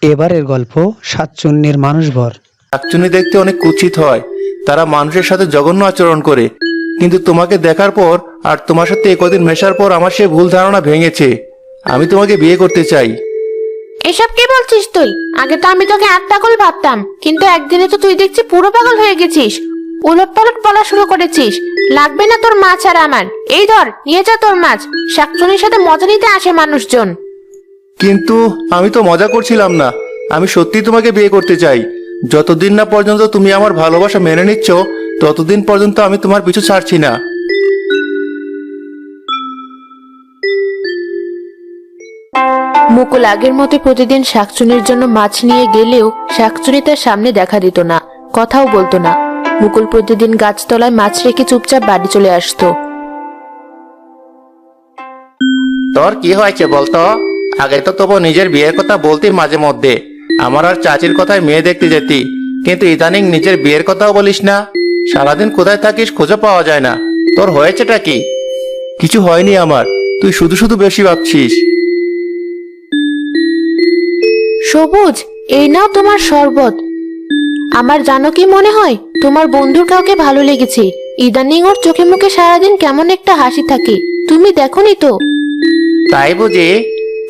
এবারের গল্প সাতচন্নির মানুষভর। শাকচুনি দেখতে অনেক কুৎসিত হয়, তারা মানুষের সাথে জঘন্য আচরণ করে। কিন্তু তোমাকে দেখার পর আর তোমার সাথে কদিন মেশার পর আমার সে ভুল ধারণা ভেঙেছে। আমি তোমাকে বিয়ে করতে চাই। এসব কি বলছিস তুই? আগে তো আমি তোকে আট পাগল ভাবতাম, কিন্তু একদিনে তো তুই দেখছি পুরো পাগল হয়ে গেছিস। উলট পালট বলা শুরু করেছিস। লাগবে না তোর মাছ আর আমার। এই ধর, নিয়ে যা তোর মাছ। শাকচুনির সাথে মজা নিতে আসে মানুষজন। কিন্তু আমি তো মজা করছিলাম না, আমি সত্যি তোমাকে বিয়ে করতে চাই। যতদিন না পর্যন্ত তুমি আমার ভালোবাসা মেনে নিচ্ছ, ততদিন পর্যন্ত আমি তোমার পিছু ছাড়ছি না। মুকুল আগের মতো প্রতিদিন শাকচুনির জন্য মাছ নিয়ে গেলেও শাকচুনি তার সামনে দেখা দিত না, কথাও বলতো না। মুকুল প্রতিদিন গাছতলায় মাছ রেখে চুপচাপ বাড়ি চলে আসতো। তোর কি হয়েছে বলতো? আগে তো তবু নিজের বিয়ের কথা বলতি মাঝে মধ্যে, আমার আর চাচির কথায় মেয়ে দেখতে যেতি, কিন্তু ইদানিং নিজের বিয়ের কথাও বলিস না। সারাদিন কোথায় থাকিস খুঁজে পাওয়া যায় না। তোর হয়েছেটা কি? কিছু হয়নি আমার, তুই শুধু শুধু বেশি ভাবছিস। সবুজ, এই নাও তোমার শরবত। আমার জানো কি মনে হয়, তোমার বন্ধুর কাউকে ভালো লেগেছে। ইদানিং ওর চোখে মুখে সারাদিন কেমন একটা হাসি থাকে, তুমি দেখোনি তো? তাই বুঝি?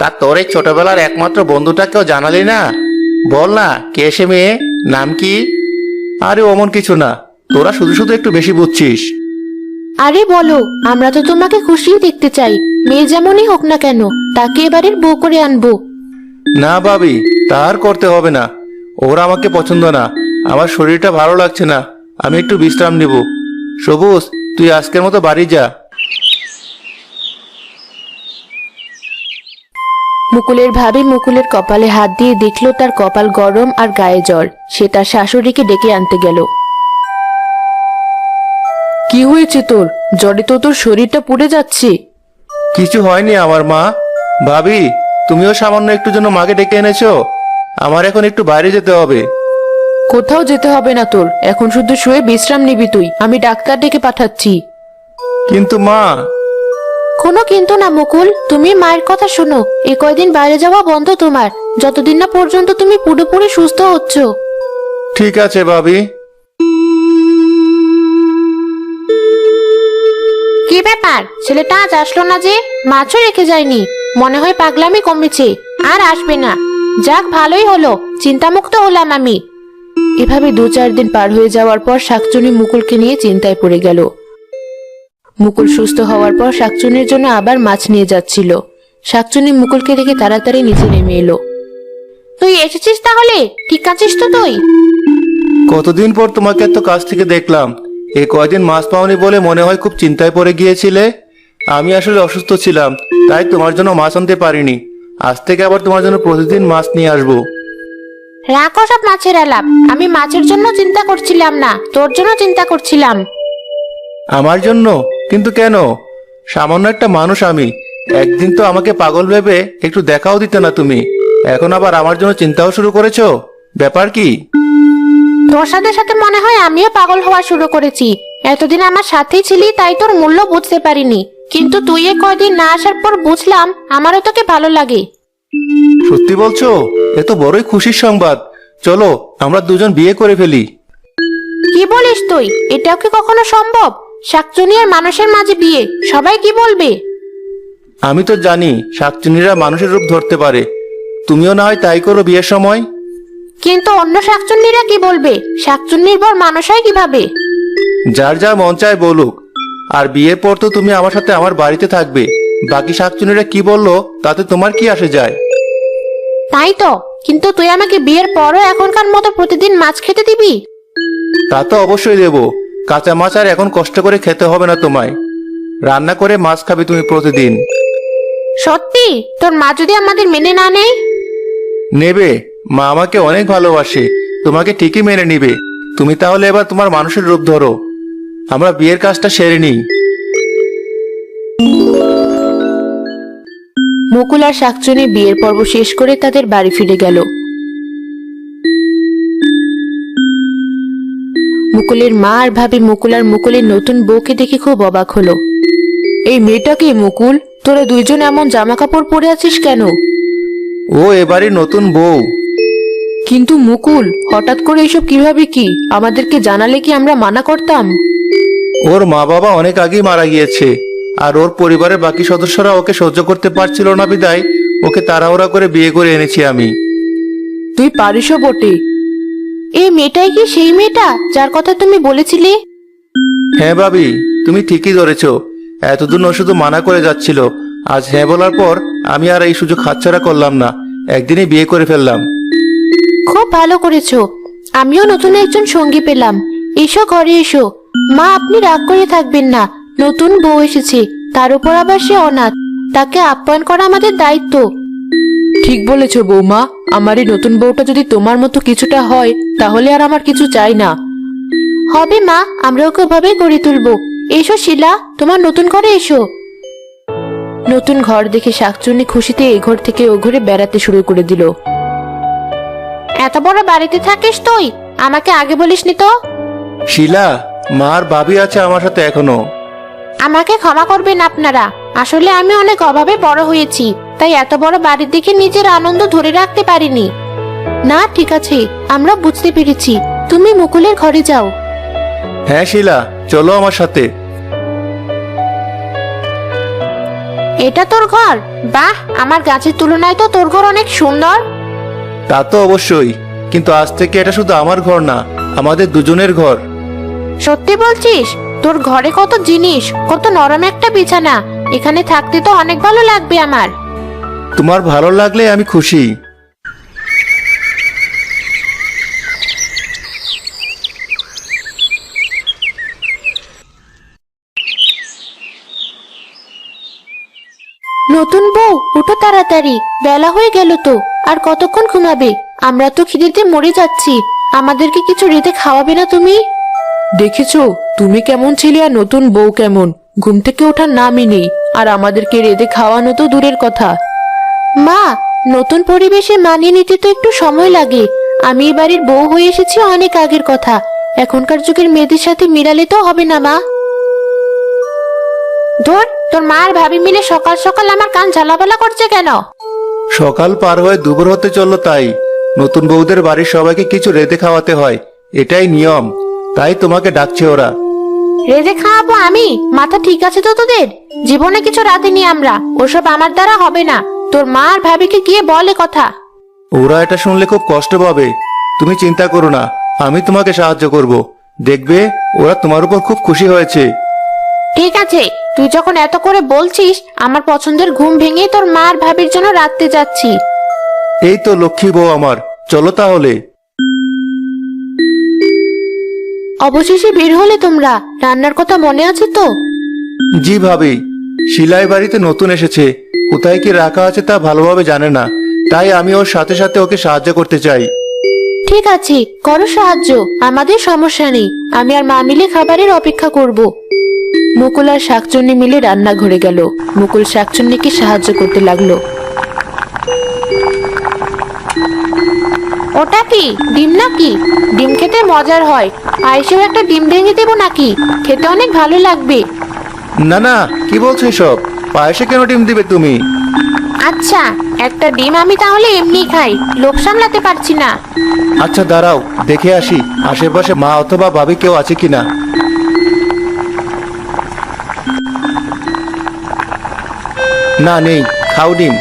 তা তোর এই ছোটবেলার একমাত্র বন্ধুটাকেও জানালি না? বল না, কে সে মেয়ে, নাম কি? আরে অমন কিছু না, তোরা শুধু শুধু একটু বেশি বুঝছিস। আরে বলো, আমরা তো তোমাকে খুশি দেখতে চাই। মেয়ে যেমনই হোক না কেন, তাকে এবারের বউ করে আনবো। না ভাবি, তার করতে হবে না। ওরা আমাকে পছন্দ না, আমার শরীরটা ভালো লাগছে না, আমি একটু বিশ্রাম নিব। সবুজ, তুই আজকের মতো বাড়ি যা। মুকুলের ভাবি মুকুলের কপালে হাত দিয়ে দেখলো তার কপাল গরম আর গায়ে জ্বর। সে তার শাশুড়িকে ডেকে আনতে গেল। কি হয়েছে তোর? জ্বরে তো তোর শরীরটা পুড়ে যাচ্ছে। কিছু হয়নি আমার মা। ভাবি, তুমিও সামান্য একটু জন্য মাকে ডেকে এনেছো? আমার এখন একটু বাইরে যেতে হবে। কোথাও যেতে হবে না তোর, এখন শুধু শুয়ে বিশ্রাম নিবি তুই। আমি ডাক্তার ডেকে পাঠাচ্ছি। কিন্তু মা। কোনো কিন্তু না মুকুল, তুমি মায়ের কথা শোনো। এই কয়দিন বাইরে যাওয়া বন্ধ তোমার, যতদিন না পর্যন্ত তুমি পুরোপুরি সুস্থ হচ্ছ। ঠিক আছে ভাবি। কি ব্যাপার, ছেলেটা আজ আসলো না যে? মাছও রেখে যায়নি, মনে হয় পাগলামি কমেছে, আর আসবে না। যাক, ভালোই হলো, চিন্তামুক্ত হলাম আমি। এভাবে 2-4 দিন পার হয়ে যাওয়ার পর শাকচুনি মুকুলকে নিয়ে চিন্তায় পড়ে গেল। মুকুল সুস্থ হওয়ার পর শাকচুনির জন্য আবার মাছ নিয়ে যাচ্ছিল। শাকচুনি মুকুলকে দেখে তাড়াতাড়ি নিচে নেমে এলো। তুই এসেছিস তাহলে? ঠিক আছিস তো তুই? কতদিন পর তোমাকে এত কাছ থেকে দেখলাম। এই কয়দিন মাছ পাওনি বলে মনে হয় খুব চিন্তায় পড়ে গিয়েছিলে। আমি আসলে অসুস্থ ছিলাম, তাই তোমার জন্য মাছ আনতে পারিনি। আজ থেকে আবার তোমার জন্য প্রতিদিন মাছ নিয়ে আসবো। রাখো সব মাছের আলাপ। আমি মাছের জন্য চিন্তা করছিলাম না, তোর জন্য চিন্তা করছিলাম। আমার জন্য? কিন্তু কেন? সামান্য একটা মানুষ আমি। একদিন তো আমাকে পাগল ভেবে একটু দেখাও দিতে না তুমি, এখন আবার আমার জন্য চিন্তাও শুরু করেছো? ব্যাপার কি? তোর সাথে সাথে মনে হয় আমিও পাগল হওয়া শুরু করেছি। এতদিন আমার সাথেই ছিলি, তাই তোর মূল্য বুঝতে পারিনি। কিন্তু তুই এ কয়দিন না আসার পর বুঝলাম আমারও তোকে ভালো লাগে। সত্যি বলছো? এ তো বড়ই খুশির সংবাদ। চলো আমরা দুজন বিয়ে করে ফেলি। কি বলিস তুই? এটাও কি কখনো সম্ভব? শাকচুনি আর মানুষের মাঝে বিয়ে, সবাই কি বলবে? আমি তো জানি শাকচুন্নিরা মানুষের রূপ ধরতে পারে, তুমিও না হয় তাই করো বিয়ের সময়। কিন্তু অন্য শাকচুন্নিরা কি বলবে? শাকচুন্নির পর মানুষ হয় কিভাবে? যার যা মন চায় বলুক। আর বিয়ের পর তো তুমি আমার সাথে আমার বাড়িতে থাকবে। বাকি শাকচুন্নিরা কি বললো তাতে তোমার কি আসে যায়? তাই তো, কিন্তু তুই আমাকে বিয়ের পরও এখনকার মতো প্রতিদিন মাছ খেতে দিবি? তা তো অবশ্যই দেবো। কাঁচা মাছ আর এখন কষ্ট করে খেতে হবে না তোমায়, রান্না করে মাছ খাবে তুমি প্রতিদিন। সত্যি? তোর মা যদি আমাদের মেনে না নেয়? নেবে, মা আমাকে অনেক ভালোবাসে, তোমাকে ঠিকই মেনে নিবে। তুমি তাহলে এবার তোমার মানুষের রূপ ধরো, আমরা বিয়ের কাজটা সেরে নিই। মুকুল আর শাকচুনি বিয়ের পর্ব শেষ করে তাদের বাড়ি ফিরে গেল। মুকুলের মা আর ভাবি মুকুল আর মুকুলের নতুন বউকে দেখে খুব অবাক হলো। এই মেয়েটা কি মুকুল? তোরা দুইজন এমন জামা কাপড় পরে আছিস কেন? ও এবারই নতুন বউ। কিন্তু মুকুল, হঠাৎ করে এসব কিভাবে কি? আমাদেরকে জানালে কি আমরা মানা করতাম? ওর মা বাবা অনেক আগেই মারা গিয়েছে, আর ওর পরিবারের বাকি সদস্যরা ওকে সহ্য করতে পারছিল না বিদায় ওকে তাড়াহুড়া করে বিয়ে করে এনেছি আমি। তুই পারিসও বটে। এই মেয়েটাই কি সেই মেয়েটা যার কথা তুমি বলেছিলে? হ্যাঁ ভাবি, তুমি ঠিকই ধরেছ। এতদিন ও শুধু মানা করে যাচ্ছিল, আজ হ্যাঁ বলার পর আমি আর এই সুযোগ হাতছাড়া করলাম না, একদিনই বিয়ে করে ফেললাম। খুব ভালো করেছো। আমিও নতুন একজন সঙ্গী পেলাম। এসো ঘরে এসো। মা, আপনি রাগ করে থাকবেন না। নতুন বউ এসেছে, তার উপর আবার সে অনাথ। তাকে আপ্যায়ন করা আমাদের দায়িত্ব। ঠিক বলেছো বৌমা। আমার এই নতুন বউটা যদি তোমার মতো কিছুটা হয়, তাহলে আর আমার কিছু চাই না। হবে মা, আমরা ওকে ওভাবেই গড়ে তুলবো। এসো শিলা, তোমার নতুন ঘরে এসো। নতুন ঘর দেখে শাকচুন্নি খুশিতে এই ঘর থেকে ও ঘরে বেড়াতে শুরু করে দিল। এত বড় বাড়িতে থাকিস তুই? আমাকে আগে বলিসনি তো। শিলা, মা আর ভাবি আছে আমার সাথে এখনো। আমাকে ক্ষমা করবেন আপনারা। আসলে আমি অনেক অভাবে বড় হয়েছি, তাই এত বড় বাড়ির দিকে নিজের আনন্দ ধরে রাখতে পারিনি। না, ঠিক আছে, আমরা বুঝতে পেরেছি। তুমি মুকুলের ঘরে যাও। হ্যাঁ শিলা, চলো আমার সাথে। এটা তোর ঘর? বাহ, আমার গাছের তুলনায় তো তোর ঘর অনেক সুন্দর। তা তো অবশ্যই, কিন্তু আজ থেকে এটা শুধু আমার ঘর না, আমাদের দুজনের ঘর। সত্যি বলছিস? তোর ঘরে কত জিনিস, কত নরম একটা বিছানা। এখানে থাকতে তো অনেক ভালো লাগবে আমার। তোমার ভালো লাগলে আমি খুশি। নতুন বউ, উঠো তাড়াতাড়ি, বেলা হয়ে গেল তো। আর কতক্ষণ ঘুমাবে? আমরা তো খিদেতে মরে যাচ্ছি। আমাদেরকে কিছু রেঁধে খাওয়াবে না তুমি? দেখেছো তুমি কেমন ছিলে আর নতুন বউ কেমন। ঘুম থেকে ওঠার নামই নেই, আর আমাদেরকে রেঁধে খাওয়ানো তো দূরের কথা। মা, নতুন পরিবেশে মানিয়ে নিতে তো একটু সময় লাগে। আমি এই বাড়ির বউ হয়ে এসেছি অনেক আগের কথা। এখনকার যুগের মেয়েদের সাথে মিলালে তো হবে না মা। ধর, তোর মা আর ভাবি মিলে সকাল সকাল আমার কান ঝালাপালা করছে কেন? সকাল পার হয়ে দুপুর হতে চললো, তাই নতুন বউদের বাড়ির সবাইকে কিছু রেঁধে খাওয়াতে হয়, এটাই নিয়ম। তাই তোমাকে ডাকছে ওরা। রেঁধে খাওয়াবো আমি? মাথা ঠিক আছে তো তোদের? জীবনে কিছু রাঁধেনি আমরা, ওসব আমার দ্বারা হবে না। তোর মা আর ভাবিকে গিয়ে বলে কথা। ওরা এটা শুনলে খুব কষ্ট পাবে। তুমি চিন্তা করো না, আমি তোমাকে সাহায্য করব। দেখবে ওরা তোমার উপর খুব খুশি হয়েছে। ঠিক আছে, তুই যখন এত করে বলছিস, আমার পছন্দের ঘুম ভেঙে তোর মা আর ভাবির জন্য রাঁধতে যাচ্ছি। এই তো লক্ষ্মী বউ আমার, চলো তাহলে। অবশেষে বের হলে তোমরা। রান্নার কথা মনে আছে তো? জি ভাবি, শিলাই বাড়িতে নতুন এসেছে, কোথায় কি রাখা আছে তা ভালোভাবে জানে না, তাই আমি ওর সাথে সাথে ওকে সাহায্য করতে চাই। ঠিক আছে, করো সাহায্য, আমাদের সমস্যা নেই। আমি আর মা মিলে খাবারের অপেক্ষা করব। মুকুল আর শাকচুন্নি মিলে রান্নাঘরে গেল। মুকুল শাকচুন্নিকে সাহায্য করতে লাগলো। ওটা কি ডিম নাকি? ডিম খেতে মজার হয়। আয়েশেও একটা ডিম ভেঙে দেবো নাকি? খেতে অনেক ভালো লাগবে। না না, কি বলছো এসব? পায়েসে কেন ডিম দিবে তুমি? আচ্ছা, একটা ডিম আমি তাহলে এমনি খাই, লোক সামলাতে পারছি না। আচ্ছা দাঁড়াও, দেখে আসি আশেপাশে মা অথবা ভাবি কেউ আছে কিনা। না, নেই। খাও ডিম।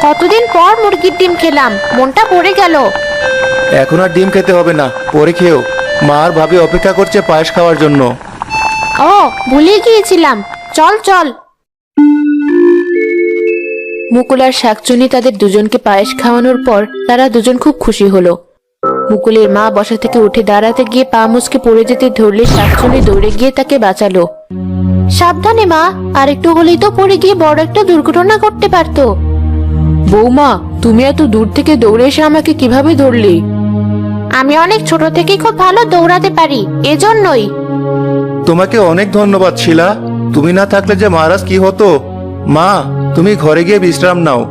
কতদিন পর মুরগির ডিম খেলাম, মনটা ভরে গেল। এখন আর ডিম খেতে হবে না, পরে খেও। মা আর ভাবি অপেক্ষা করছে পায়েস খাওয়ার জন্য। ও, ভুলে গিয়েছিলাম। চল চল। মুকুল আর শাকচুন্নি তাদের দুজনকে পায়েস খাওয়ানোর পর তারা দুজন খুব খুশি হলো। মুকুলের মা বসা থেকে উঠে দাঁড়াতে গিয়ে পা মুচকে পড়ে যেতে ধরলে শাকচুন্নি দৌড়ে গিয়ে তাকে বাঁচালো। সাবধানে মা, আর একটু হলেই তো পড়ে গিয়ে বড় একটা দুর্ঘটনা ঘটতে পারতো। বৌমা, তুমি এত দূর থেকে দৌড়ে এসে আমাকে কিভাবে ধরলে? আমি অনেক ছোট থেকে খুব ভালো দৌড়াতে পারি, এজন্যই। তোমাকে অনেক ধন্যবাদ শিলা, তুমি না থাকলে যে মহারাজ কি হতো। মা, তুমি ঘরে গিয়ে বিশ্রাম নাও।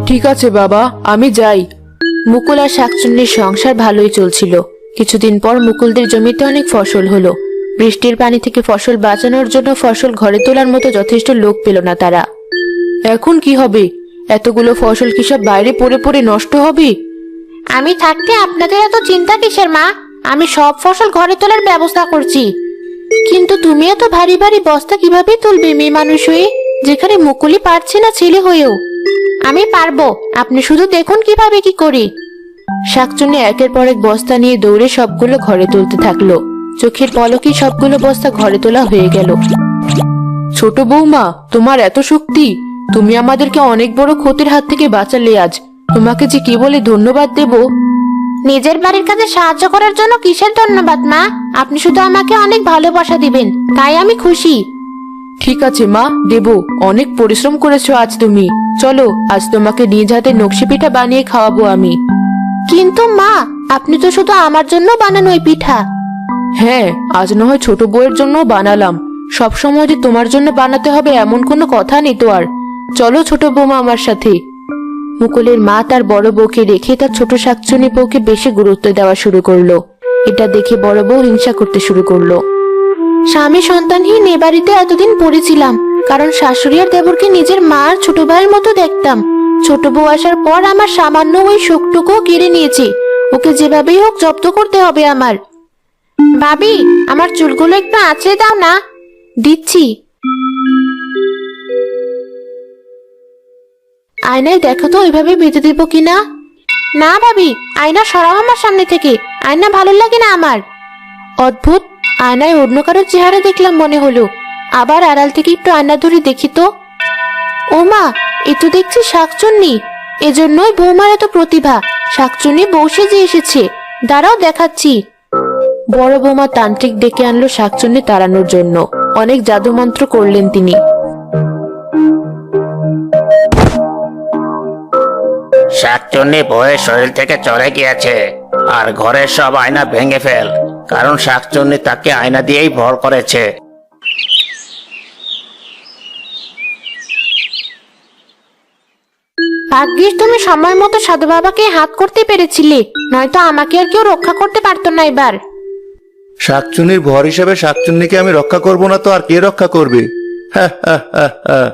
ঠিক আছে বাবা, আমি যাই। মুকুল আর শাকচুন্নির সংসার ভালোই চলছিল। কিছুদিন পর মুকুলদের জমিতে অনেক ফসল হলো। বৃষ্টির পানি থেকে ফসল বাঁচানোর জন্য ফসল ঘরে তোলার মতো যথেষ্ট লোক পেল না তারা। এখন কি হবে? এতগুলো ফসল কি সব বাইরে পড়ে পড়ে নষ্ট হবে? আমি থাকতে আপনাদের এত চিন্তা কিসের মা? আমি সব ফসল ঘরে তোলার ব্যবস্থা করছি। কিন্তু তুমি এত ভারী ভারী বস্তা কিভাবে তুলবে মেয়ে মানুষ হয়ে, যেখানে মুকুলি পারছে না ছেলে হয়েও? আমি পারবো, আপনি শুধু দেখুন কিভাবে কি করি। শাকচুন্নি একের পর এক বস্তা নিয়ে দৌড়ে সবগুলো ঘরে তুলতে থাকলো। চোখের পলকে সবগুলো বস্তা ঘরে তোলা হয়ে গেল। ছোট বৌমা, তোমার এত শক্তি! তুমি আমাদেরকে অনেক বড় ক্ষতির হাত থেকে বাঁচালে আজ। তোমাকে যে কি বলে ধন্যবাদ দেব। নিজের বাড়ির কাজে সাহায্য করার জন্য কিসের ধন্যবাদ মা? আপনি শুধু আমাকে অনেক ভালোবাসা দিবেন, তাই আমি খুশি। ঠিক আছে মা, দেব। অনেক পরিশ্রম করেছো আজ তুমি। চলো, আজ তোমাকে নিজ হাতে নকশি পিঠা বানিয়ে খাওয়াবো আমি। কিন্তু মা, আপনি তো শুধু আমার জন্য বানানো ওই পিঠা। হ্যাঁ, আজ না হয় ছোট বউয়ের জন্য বানালাম। সব সময় যে তোমার জন্য বানাতে হবে এমন কোনো কথা নেই তো আর। চলো ছোট বৌমা আমার সাথে। মুকুলের মা তার বড় বউকে রেখে তার ছোট শাকচুন্নি বউকে বেশি গুরুত্ব দেওয়া শুরু করলো। এটা দেখে বড় বউ হিংসা করতে শুরু করলো। স্বামী সন্তানহীন এ বাড়িতে এতদিন পড়েছিলাম, কারণ শাশুড়ি আর দেবরকে নিজের মা আর ছোট ভাইয়ের মতো দেখতাম। ছোট বউ আসার পর আমার সামান্য ওই শোকটুকু কেড়ে নিয়েছে। ওকে যেভাবেই হোক জব্দ করতে হবে আমার। ভাবি, আমার চুলগুলো একটু আঁচড়ে দাও না। দিচ্ছি। আয়নায় দেখো তো ওইভাবে বেঁধে দেবো কিনা। না ভাবি, আয়না সরাও আমার সামনে থেকে। আয়না ভালো লাগে না আমার। অদ্ভুত, আয়নায় অন্য কারোর চেহারা দেখলাম মনে হলো। আবার আড়াল থেকে একটু আয়না ধরে দেখি তো। ও মা, এ তো দেখছি শাকচুন্নি। এজন্যই বৌমার এত প্রতিভা। শাকচুন্নি বউ সেজে এসেছে। দাঁড়াও দেখাচ্ছি। বড় বৌমা তান্ত্রিক ডেকে আনলো শাকচুন্নি তাড়ানোর জন্য। অনেক জাদু মন্ত্র করলেন তিনি। শাকচুন্নি বউয়ের শরীর থেকে চলে গিয়েছে। আর ঘরের সব আয়না ভেঙে ফেল, কারণ শাকচুন্নি তাকে আয়না দিয়েই ভর করেছে। ভাগ্যিস তুমি সময় মতো সাধু বাবাকে হাত করতে পেরেছিলে, নয়তো আমাকে আর কেউ রক্ষা করতে পারতো না এবার। শাকচুন্নির ভর হিসেবে শাকচুন্নিকে আমি রক্ষা করব না তো আর কে রক্ষা করবে? হ্যাঁ হ্যাঁ হ্যাঁ হ্যাঁ।